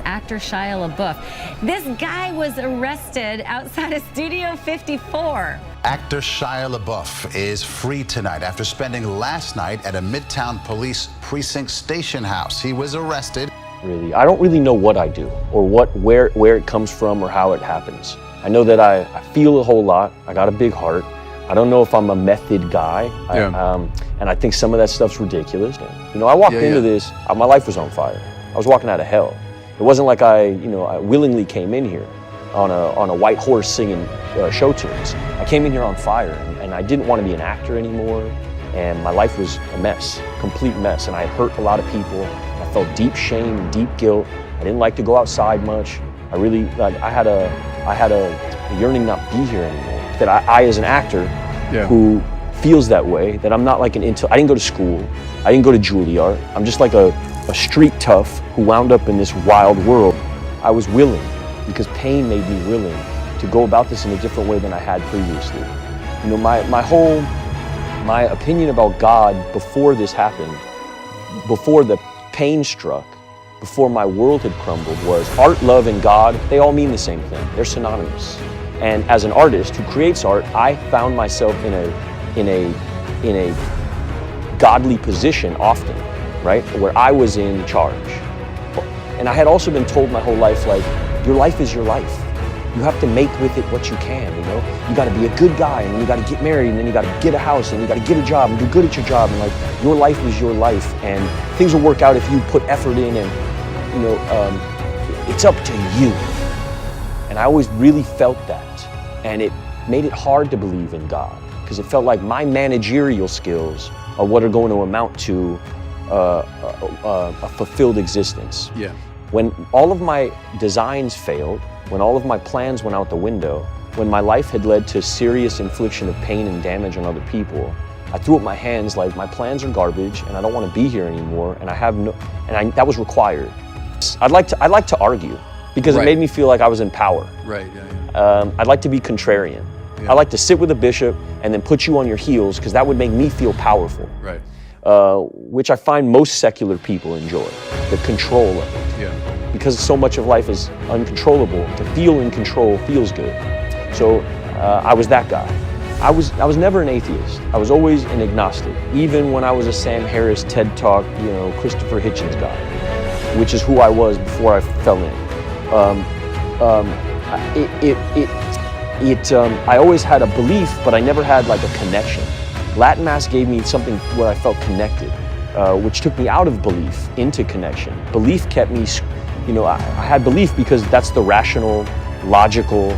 actor Shia LaBeouf. This guy was arrested outside of Studio 54. Actor Shia LaBeouf is free tonight after spending last night at a Midtown Police Precinct station house. He was arrested. Really, I don't really know what I do or where it comes from or how it happens. I know that I feel a whole lot. I got a big heart. I don't know if I'm a method guy. And I think some of that stuff's ridiculous. You know, I walked into this, my life was on fire. I was walking out of hell. It wasn't like I willingly came in here on a white horse singing show tunes. I came in here on fire, and I didn't want to be an actor anymore. And my life was a mess, complete mess. And I hurt a lot of people. I felt deep shame and deep guilt. I didn't like to go outside much. I really, I had a yearning not be here anymore. That I as an actor who feels that way, that I'm not like I didn't go to school, I didn't go to Juilliard. I'm just like a street tough who wound up in this wild world. I was willing, because pain made me willing to go about this in a different way than I had previously. You know, my opinion about God before this happened, before the pain struck, before my world had crumbled, was art, love, and God, they all mean the same thing. They're synonymous. And as an artist who creates art, I found myself in a godly position often, right? Where I was in charge. And I had also been told my whole life, like, your life is your life. You have to make with it what you can, you know? You gotta be a good guy, and then you gotta get married, and then you gotta get a house, and you gotta get a job, and do good at your job, and like, your life is your life, and things will work out if you put effort in, and, you know, it's up to you. And I always really felt that. And it made it hard to believe in God, because it felt like my managerial skills are what are going to amount to a fulfilled existence. Yeah. When all of my designs failed, when all of my plans went out the window, when my life had led to serious infliction of pain and damage on other people, I threw up my hands like, my plans are garbage, and I don't want to be here anymore, and that was required. I'd like to argue, because it made me feel like I was in power. Right, I'd like to be contrarian. I'd like to sit with a bishop and then put you on your heels, because that would make me feel powerful. Right. Which I find most secular people enjoy, the control of it. Yeah. Because so much of life is uncontrollable, to feel in control feels good. So I was that guy. I was never an atheist. I was always an agnostic, even when I was a Sam Harris, TED Talk, you know, Christopher Hitchens guy, which is who I was before I fell in. I always had a belief, but I never had like a connection. Latin Mass gave me something where I felt connected, which took me out of belief into connection. Belief kept me, you know, I had belief because that's the rational, logical.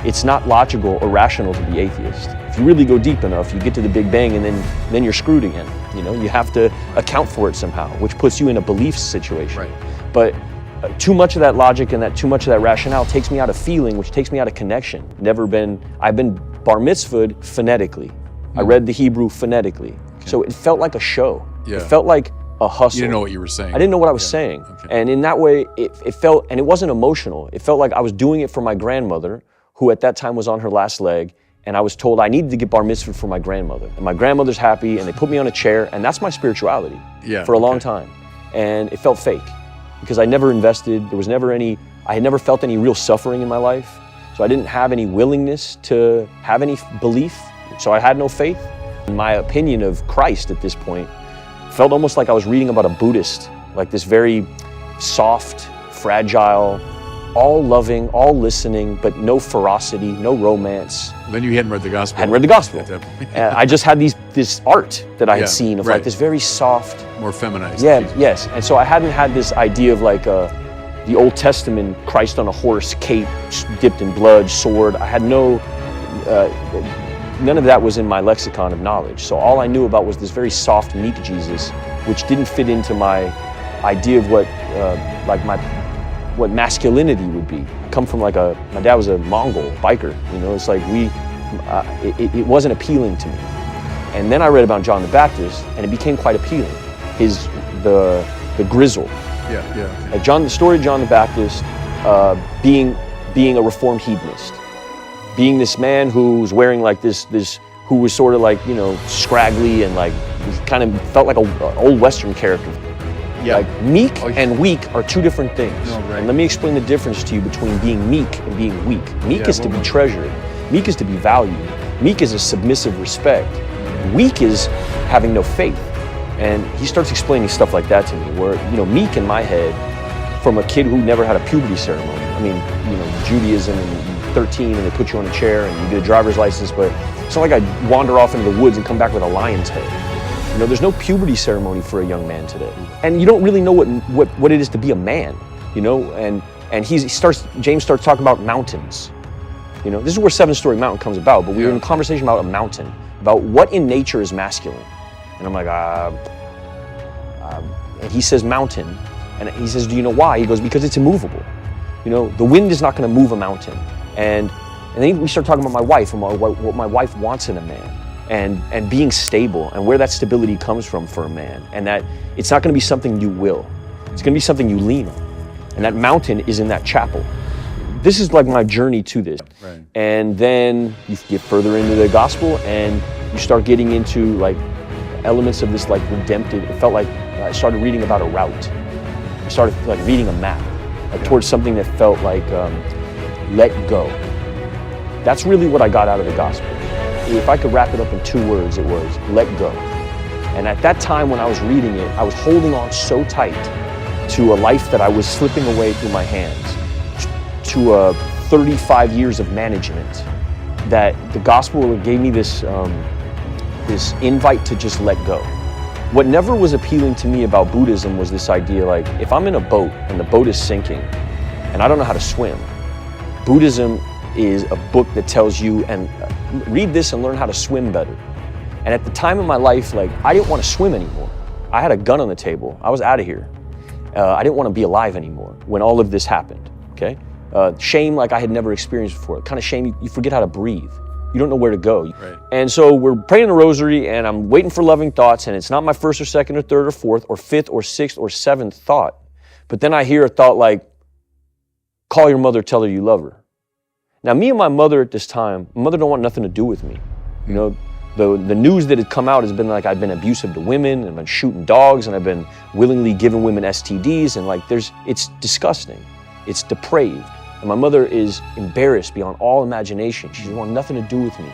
It's not logical or rational to be atheist. If you really go deep enough, you get to the Big Bang, and then you're screwed again. You know, you have to account for it somehow, which puts you in a belief situation. Right. But too much of that logic and too much of that rationale takes me out of feeling, which takes me out of connection. I've been bar mitzvahed phonetically. I read the Hebrew phonetically. Okay. So it felt like a show. Yeah. It felt like a hustle. You didn't know what you were saying. I didn't know what I was saying. Okay. And in that way, it felt, and it wasn't emotional. It felt like I was doing it for my grandmother, who at that time was on her last leg, and I was told I needed to get bar mitzvahed for my grandmother. And my grandmother's happy, and they put me on a chair, and that's my spirituality for a long time. And it felt fake, because I never invested, I had never felt any real suffering in my life, so I didn't have any willingness to have any belief, so I had no faith. My opinion of Christ at this point felt almost like I was reading about a Buddhist, like this very soft, fragile, all loving, all listening, but no ferocity, no romance. Then you hadn't read the gospel. I hadn't read the gospel. And I just had this art that I had seen of like this very soft. More feminized. Yeah, yes. And so I hadn't had this idea of like the Old Testament, Christ on a horse, cape dipped in blood, sword. I had none of that was in my lexicon of knowledge. So all I knew about was this very soft, meek Jesus, which didn't fit into my idea of what masculinity would be. I come from my dad was a Mongol biker, you know, it's like it wasn't appealing to me. And then I read about John the Baptist, and it became quite appealing. The grizzle. Yeah. Like the story of John the Baptist being a reformed hedonist, being this man who's wearing like this who was sort of like, you know, scraggly and like kind of felt like an old Western character. Yeah. Like meek and weak are two different things. No, right. And let me explain the difference to you between being meek and being weak. Meek Yeah, is to be treasured. Meek is to be valued. Meek is a submissive respect. Weak is having no faith. And he starts explaining stuff like that to me, where, you know, meek in my head, from a kid who never had a puberty ceremony. I mean, you know, Judaism, and you're 13 and they put you on a chair and you get a driver's license, but it's not like I wander off into the woods and come back with a lion's head. You know, there's no puberty ceremony for a young man today. And you don't really know what it is to be a man, you know? And James starts talking about mountains. You know, this is where Seven Story Mountain comes about, but we were in a conversation about a mountain, about what in nature is masculine. And I'm like, and he says mountain, and he says, do you know why? He goes, because it's immovable. You know, the wind is not gonna move a mountain. And then we start talking about my wife and what my wife wants in a man. And being stable and where that stability comes from for a man, and that it's not going to be something you will, it's going to be something you lean on, and that mountain is in that chapel. This is like my journey to this. Right. And then you get further into the gospel and you start getting into like elements of this like redemptive. It felt like I started reading about a route. I started like reading a map towards something that felt like let go. That's really what I got out of the gospel. If I could wrap it up in 2 words, it was let go. And at that time when I was reading it, I was holding on so tight to a life that I was slipping away through my hands, to 35 years of management, that the gospel gave me this invite to just let go. What never was appealing to me about Buddhism was this idea, like, if I'm in a boat and the boat is sinking and I don't know how to swim, Buddhism is a book that tells you, and read this and learn how to swim better. And at the time in my life, like, I didn't want to swim anymore. I had a gun on the table. I was out of here. I didn't want to be alive anymore when all of this happened, okay? Shame like I had never experienced before. Kind of shame, you forget how to breathe. You don't know where to go. Right. And so we're praying the rosary and I'm waiting for loving thoughts, and it's not my first or second or third or fourth or fifth or sixth or seventh thought. But then I hear a thought like, call your mother, tell her you love her. Now, me and my mother at this time, my mother don't want nothing to do with me. You know, the news that had come out has been like I've been abusive to women, and I've been shooting dogs, and I've been willingly giving women STDs, and like it's disgusting. It's depraved. And my mother is embarrassed beyond all imagination. She doesn't want nothing to do with me.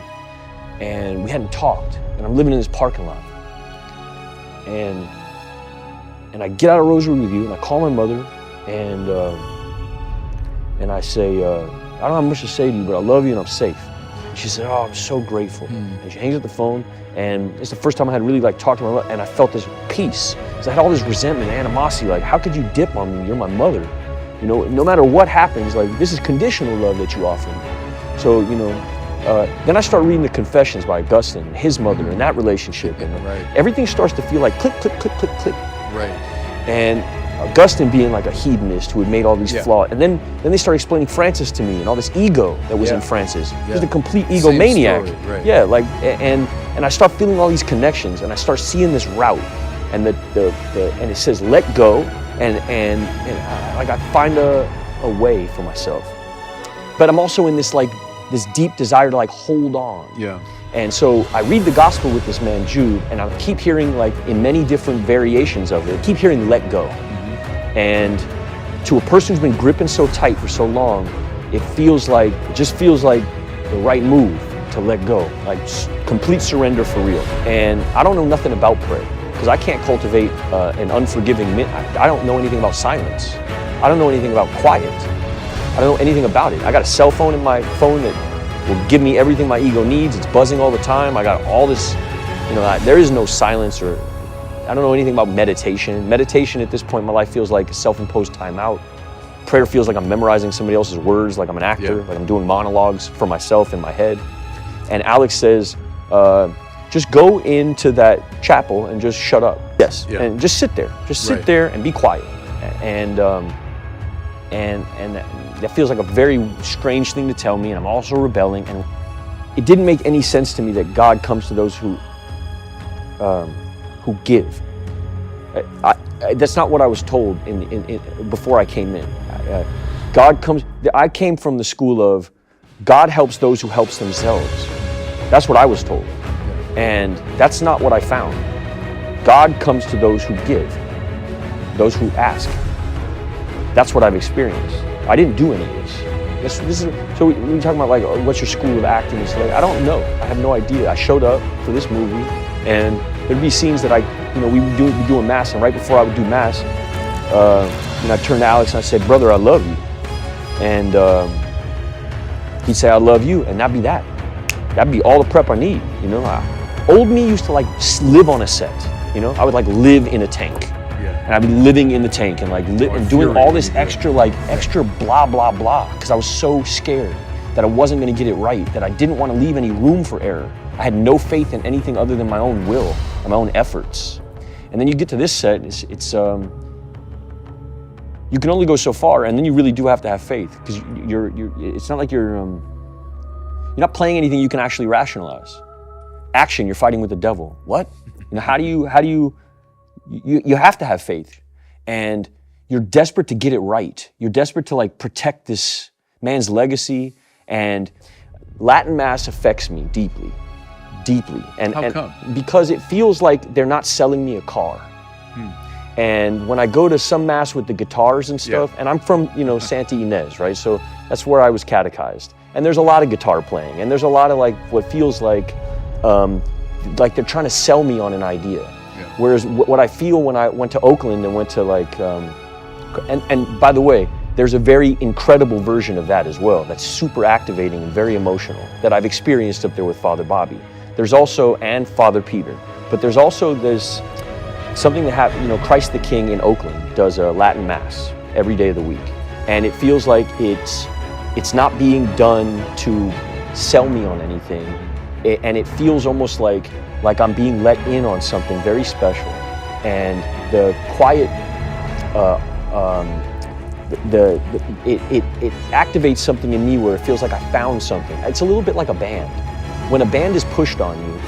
And we hadn't talked, and I'm living in this parking lot. And I get out of rosary with you, and I call my mother, and I say, I don't have much to say to you, but I love you and I'm safe. And she said, oh, I'm so grateful. And she hangs up the phone, and it's the first time I had really like talked to my mother, and I felt this peace. Because I had all this resentment and animosity, like, how could you dip on me? You're my mother. You know, no matter what happens, like, this is conditional love that you offer me. So, you know, then I start reading the Confessions by Augustine, and his mother, and that relationship. And everything starts to feel like click, click, click, click, click. Right. And Augustine being like a hedonist who had made all these flaws. And then they started explaining Francis to me and all this ego that was in Francis. He was a complete egomaniac. Same story, right. Yeah, like, and I start feeling all these connections, and I start seeing this route, and and it says let go, and like I find a way for myself. But I'm also in this deep desire to like hold on. Yeah. And so I read the gospel with this man Jude, and I keep hearing, like, in many different variations of it, I keep hearing let go. And to a person who's been gripping so tight for so long, it just feels like the right move to let go, like complete surrender for real. And I don't know nothing about prayer, because I can't cultivate an unforgiving, I don't know anything about silence. I don't know anything about quiet. I don't know anything about it. I got a cell phone in my phone that will give me everything my ego needs. It's buzzing all the time. I got all this, you know, there is no silence, or I don't know anything about meditation. Meditation at this point in my life feels like a self-imposed timeout. Prayer feels like I'm memorizing somebody else's words, like I'm an actor, like I'm doing monologues for myself in my head. And Alex says, just go into that chapel and just shut up. Yes, and just sit there. Just sit there and be quiet. And that feels like a very strange thing to tell me, and I'm also rebelling. And it didn't make any sense to me that God comes to those who give. That's not what I was told before I came in. God comes. I came from the school of God helps those who helps themselves. That's what I was told, and that's not what I found. God comes to those who give. those who ask. That's what I've experienced. I didn't do any of this. So we talking about like, what's your school of acting? It's like, I don't know. I have no idea. I showed up for this movie, and there'd be scenes that we would be doing mass, and right before I would do mass, I turned to Alex and I said, "Brother, I love you." And he'd say, "I love you," and that'd be that. That'd be all the prep I need. Old me used to like live on a set. I would like live in a tank. And I'd be living in the tank and like and doing all this extra blah, blah, blah, because I was so scared that I wasn't gonna get it right, that I didn't want to leave any room for error. I had no faith in anything other than my own will and my own efforts. And then you get to this set, it's you can only go so far, and then you really do have to have faith, because it's not like you're not playing anything you can actually rationalize. Action, you're fighting with the devil. What? How do you have to have faith, and you're desperate to get it right. You're desperate to like protect this man's legacy, and Latin Mass affects me deeply. And, How come? Because it feels like they're not selling me a car. And when I go to some Mass with the guitars and stuff, and I'm from, Santa Ynez, right? So that's where I was catechized. And there's a lot of guitar playing, and there's a lot of like what feels like they're trying to sell me on an idea. Whereas what I feel when I went to Oakland and went to like, and by the way, there's a very incredible version of that as well. That's super activating and very emotional that I've experienced up there with Father Bobby. There's also, and Father Peter, but there's something that happened, Christ the King in Oakland does a Latin Mass every day of the week. And it feels like it's not being done to sell me on anything. And it feels almost like I'm being let in on something very special. And the quiet, it activates something in me where it feels like I found something. It's a little bit like a band. When a band is pushed on you,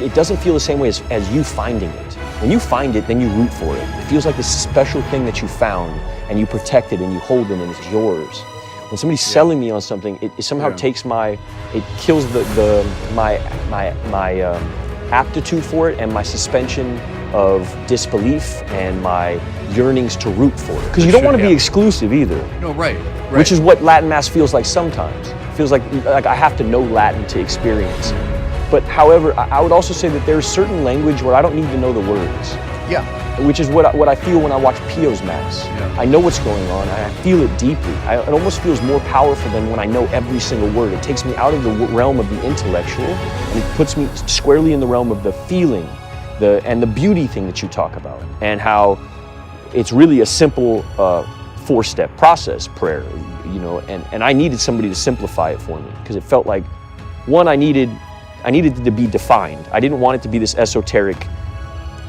it doesn't feel the same way as you finding it. When you find it, then you root for it. It feels like this special thing that you found, and you protect it and you hold it and it's yours. When somebody's selling me on something, it somehow takes it kills my aptitude for it and my suspension of disbelief and my yearnings to root for it. Because you don't want to be exclusive either. No, right. Which is what Latin Mass feels like sometimes. It feels like I have to know Latin to experience it. But however, I would also say that there's certain language where I don't need to know the words. Yeah. Which is what I feel when I watch Pio's Mass. Yeah. I know what's going on, and I feel it deeply. It almost feels more powerful than when I know every single word. It takes me out of the realm of the intellectual, and it puts me squarely in the realm of the feeling, and the beauty thing that you talk about, and how it's really a simple 4-step process, prayer, and I needed somebody to simplify it for me, because it felt like, one, I needed it to be defined. I didn't want it to be this esoteric.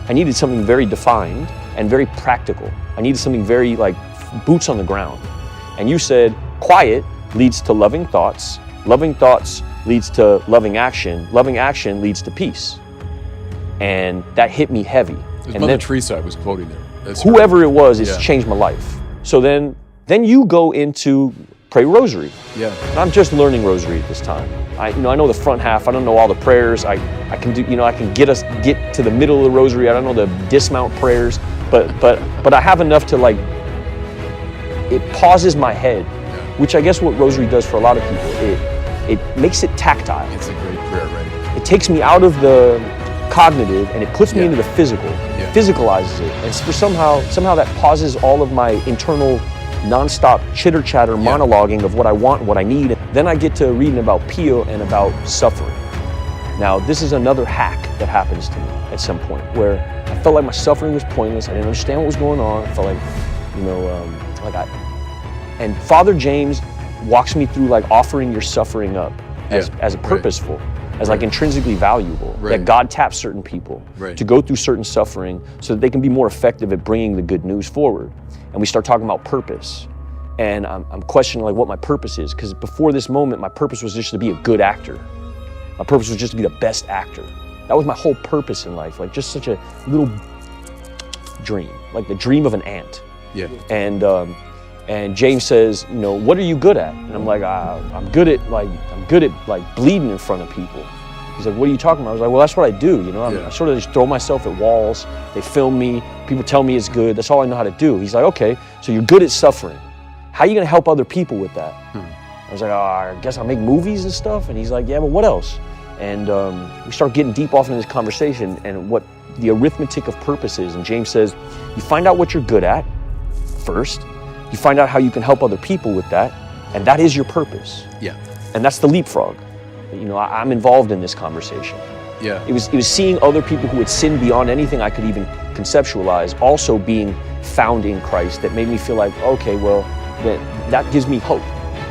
I needed something very defined and very practical. I needed something very like boots on the ground. And you said, quiet leads to loving thoughts leads to loving action leads to peace. And that hit me heavy. And Mother Teresa I was quoting there. That's whoever it was, it's changed my life. So then you go into pray rosary. Yeah. And I'm just learning rosary at this time. I know the front half. I don't know all the prayers. I can do, I can get to the middle of the rosary. I don't know the dismount prayers, but I have enough to like, it pauses my head, which I guess what rosary does for a lot of people. It makes it tactile. It's a great prayer, right? It takes me out of the cognitive and it puts me into the physical. It physicalizes it. And somehow that pauses all of my internal non-stop chitter-chatter monologuing of what I want and what I need. Then I get to reading about Pio and about suffering. Now, this is another hack that happens to me at some point where I felt like my suffering was pointless. I didn't understand what was going on. I felt like, and Father James walks me through like offering your suffering up as a purposeful, as like intrinsically valuable, that God taps certain people to go through certain suffering so that they can be more effective at bringing the good news forward. And we start talking about purpose. And I'm questioning like what my purpose is, because before this moment, my purpose was just to be a good actor. My purpose was just to be the best actor. That was my whole purpose in life, like just such a little dream, like the dream of an ant. Yeah. And James says, what are you good at? And I'm like, I'm good at bleeding in front of people. He's like, what are you talking about? I was like, well, that's what I do, you know? I sort of just throw myself at walls. They film me. People tell me it's good. That's all I know how to do. He's like, okay, so you're good at suffering. How are you gonna help other people with that? I was like, oh, I guess I'll make movies and stuff. And he's like, yeah, but what else? And we start getting deep off into this conversation and what the arithmetic of purpose is. And James says, you find out what you're good at first. You find out how you can help other people with that. And that is your purpose. Yeah. And that's the leapfrog. You know, I'm involved in this conversation. Yeah. It was seeing other people who had sinned beyond anything I could even conceptualize also being found in Christ that made me feel like, okay, well, that gives me hope.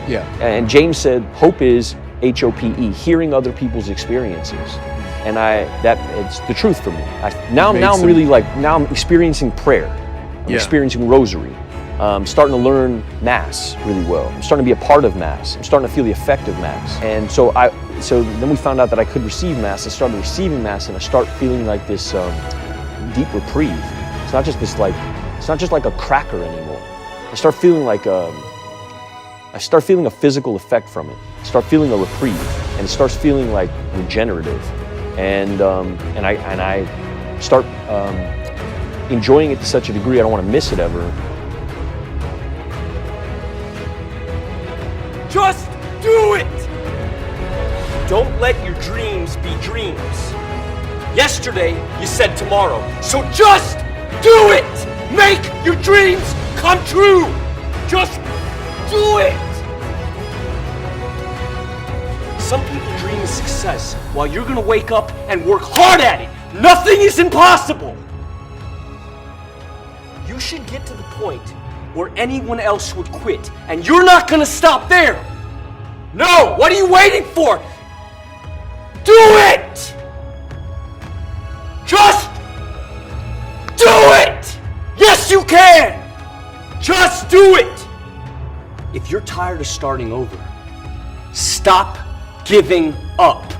Yeah. And James said, hope is H-O-P-E, hearing other people's experiences. And it's the truth for me. Now I'm experiencing prayer. I'm experiencing rosary. Starting to learn Mass really well. I'm starting to be a part of Mass. I'm starting to feel the effect of Mass. And so then we found out that I could receive Mass. I started receiving Mass, and I start feeling like this deep reprieve. It's not just like a cracker anymore. I start feeling a physical effect from it. I start feeling a reprieve, and it starts feeling like regenerative. And I start enjoying it to such a degree I don't want to miss it ever. Just do it! Don't let your dreams be dreams. Yesterday, you said tomorrow. So just do it! Make your dreams come true! Just do it! Some people dream of success while you're gonna wake up and work hard at it. Nothing is impossible! You should get to the point where anyone else would quit, and you're not gonna stop there! No! What are you waiting for? Do it! Just do it! Yes, you can! Just do it! If you're tired of starting over, stop giving up.